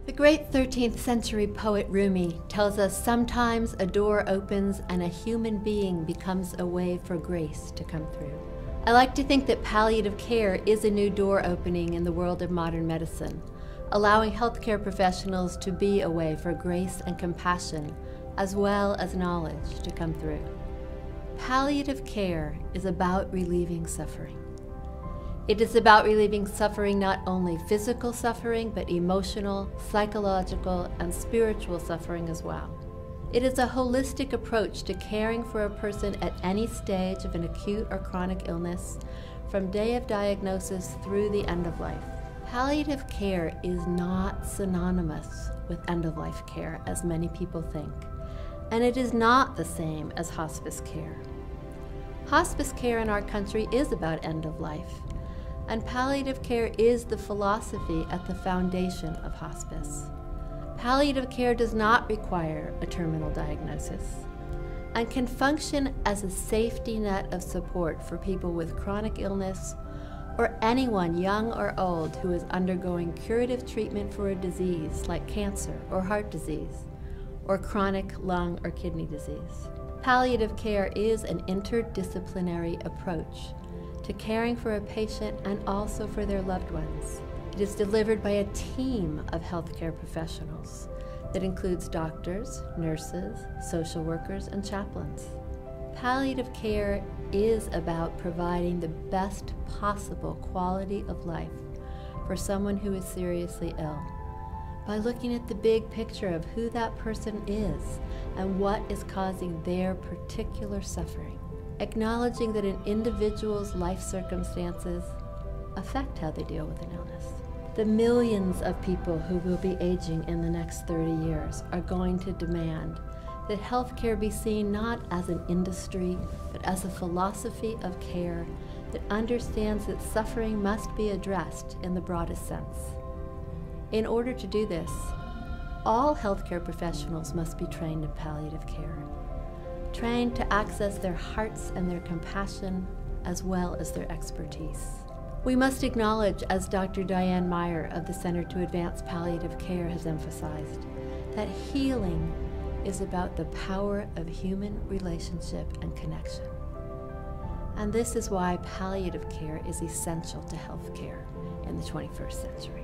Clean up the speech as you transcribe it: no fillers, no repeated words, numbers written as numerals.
The great 13th century poet Rumi tells us sometimes a door opens and a human being becomes a way for grace to come through. I like to think that palliative care is a new door opening in the world of modern medicine, allowing healthcare professionals to be a way for grace and compassion, as well as knowledge, to come through. Palliative care is about relieving suffering. It is about relieving suffering, not only physical suffering, but emotional, psychological, and spiritual suffering as well. It is a holistic approach to caring for a person at any stage of an acute or chronic illness, from day of diagnosis through the end of life. Palliative care is not synonymous with end-of-life care, as many people think, and it is not the same as hospice care. Hospice care in our country is about end of life, and palliative care is the philosophy at the foundation of hospice. Palliative care does not require a terminal diagnosis and can function as a safety net of support for people with chronic illness or anyone, young or old, who is undergoing curative treatment for a disease like cancer or heart disease or chronic lung or kidney disease. Palliative care is an interdisciplinary approach to caring for a patient and also for their loved ones. It is delivered by a team of healthcare professionals that includes doctors, nurses, social workers, and chaplains. Palliative care is about providing the best possible quality of life for someone who is seriously ill, by looking at the big picture of who that person is and what is causing their particular suffering. Acknowledging that an individual's life circumstances affect how they deal with an illness. The millions of people who will be aging in the next 30 years are going to demand that healthcare be seen not as an industry, but as a philosophy of care that understands that suffering must be addressed in the broadest sense. In order to do this, all healthcare professionals must be trained in palliative care, trained to access their hearts and their compassion as well as their expertise. We must acknowledge, as Dr. Diane Meyer of the Center to Advance Palliative Care has emphasized, that healing is about the power of human relationship and connection. And this is why palliative care is essential to healthcare in the 21st century.